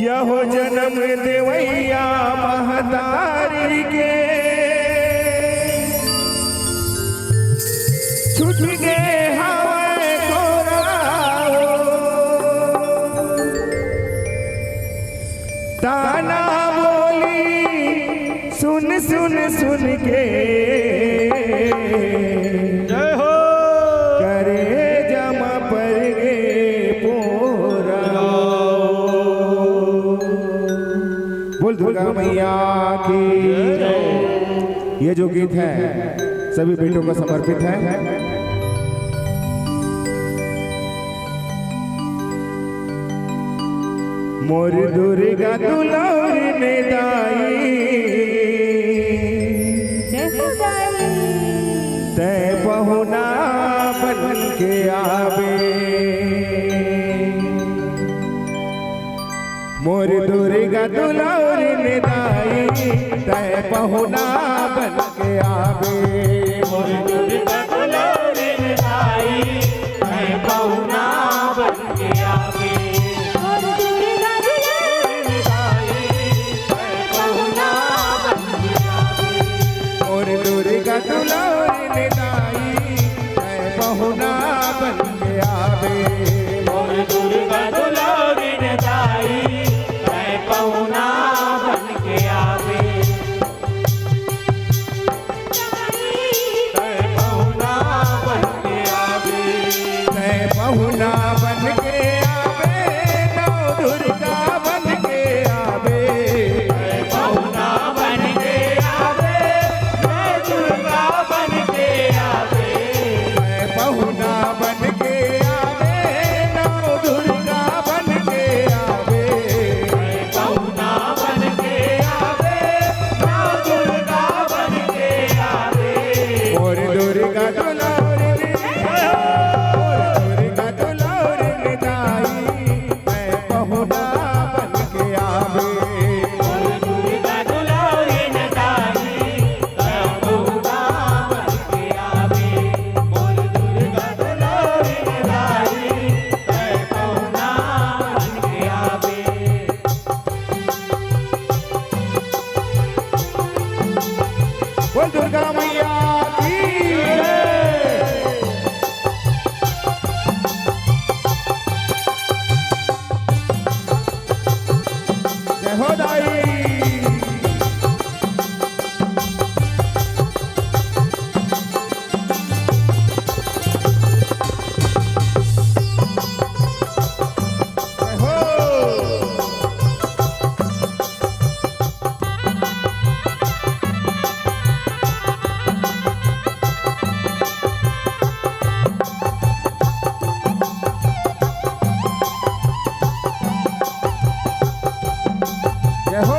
यहो जन्म देवैया महतारी के छूट गे हवे कोराओ ताना बोली सुन सुन सुन के जय हो करे जमा पर गे पोरा बोल दुर्गा मैया की जय। ये जो गीत है सभी बेटों को समर्पित है। मोर दुर्गा दुलार में दाई तय पहुना बन के आवे मोर दुर्गा दुलार में दाई तय पहुना बन के आवे मोर दुर्गा दुलार में दाई तय पहुना बन के आवे मोर दुर्गा दुलार में दाई तय पहुना बन के आवे मोर दुर्गा दुलार में दाई तय पहुना बन के आवे तय पहुना बन के आवे तय पहुना बन के आवे नौ दुर्गा बन के आवे तय पहुना बन के आवे जय दुर्गा बन के आवे तय पहुना बन के आवे नौ दुर्गा बन के आवे तय पहुना बन के आवे माँ दुर्गा बन के आवे मोर दुर्गा दुलार में मोर दुर्गा दुलार में दाई तय पहुना बन के आवे मोर दुर्गा दुलार में दाई तय पहुना बन के आवे मोर दुर्गा दुलार में दाई तय पहुना बन के आवे बोल दुर्गा मैया की जय। जय हो दाई जय हो जय हो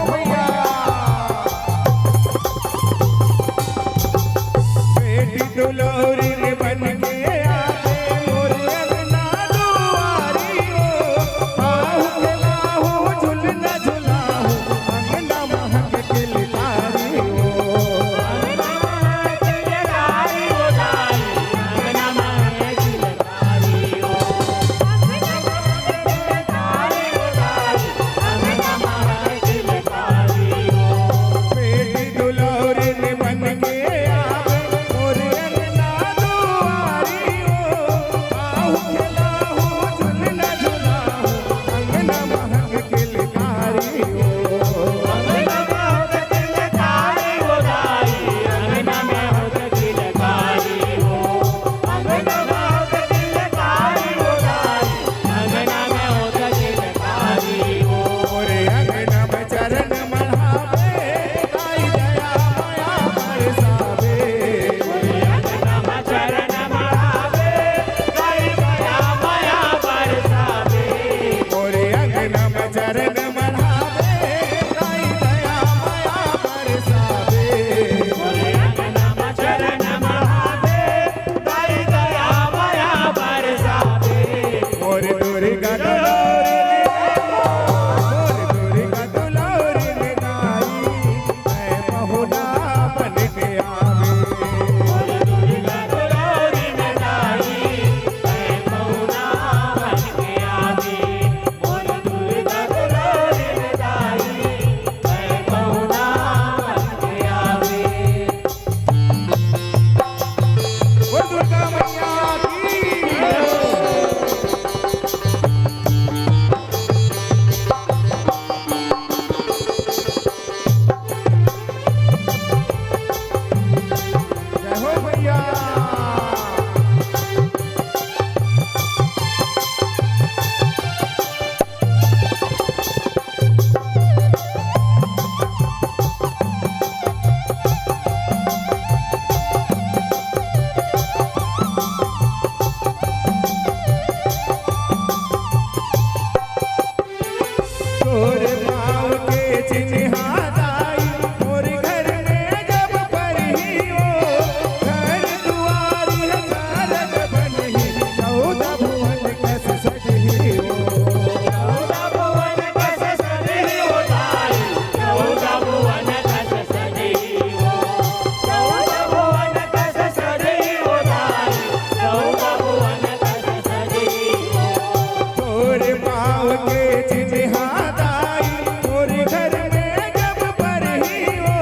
के चिन्हादाई मोर घर में जब परही हो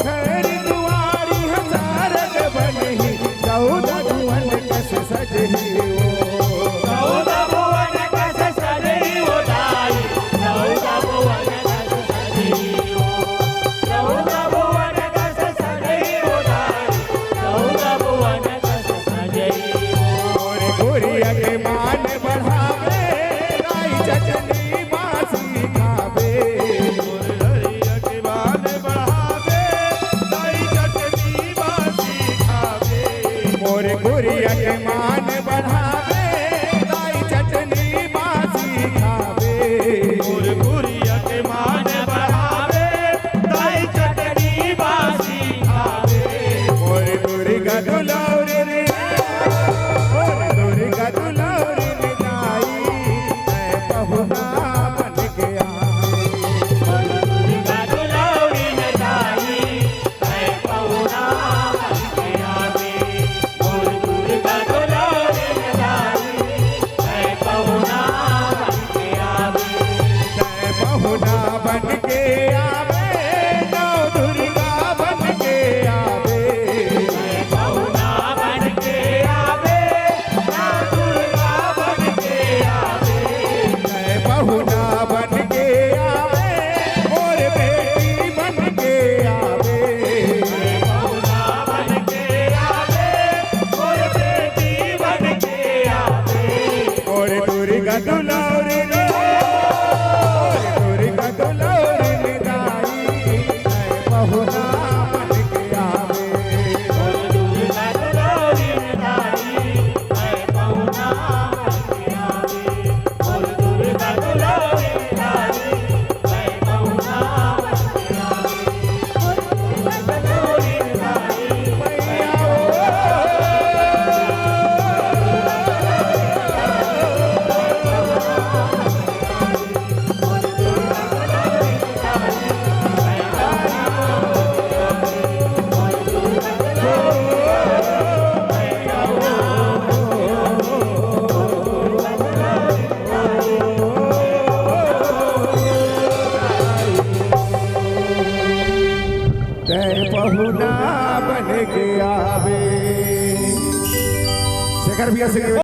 घर दुआरी हजारक बनही 14 भुवन कस सजही हो 14 भुवन कस सजई हो दाई 14 भुवन कस सजई हो 14 भुवन कस सजई हो दाई 14 भुवन कस सजई हो और गोरिया के मान बढ़ावे राई चटनी बासी खावे गोरिया के मान बढ़ावे दाई चटनी बासी खावे मोर गोरिया के मान बढ़ावे राई चटनी बासी खावे मोर गोरिया के मान बढ़ावे दाई चटनी बासी खावे मोर दुर्गा दुलारी रे मोर दुर्गा दुलारी रे दाई मैं पहुना बन के आई दुर्गा दुलारी ने दाई मैं पहुना बन के आवे मोर दुर्गा दुलारी ने दाई मैं पहुना बन के आवे मैं पहुना बन के आवे नौ दुर्गा बन के आवे पहुना बन के आवे ना दुर्गा बन के आवे मैं पहुना बन के आवे और बेटी बन के आवे पहुना बन के आवे और बेटी बन के आवे और दुर्गा दुलारी रे और दुर्गा दुलारी रे दाई मैं पहुना बन के आवे और दुर्गा दुलारी ने दाई मैं पहुना बन के आवे और दुर्गा दुलारी ने दाई मैं पहुना बन के आवे और दुर्गा दुलारी ने दाई मैया तै पहुना बन के आवे शेखर भैया से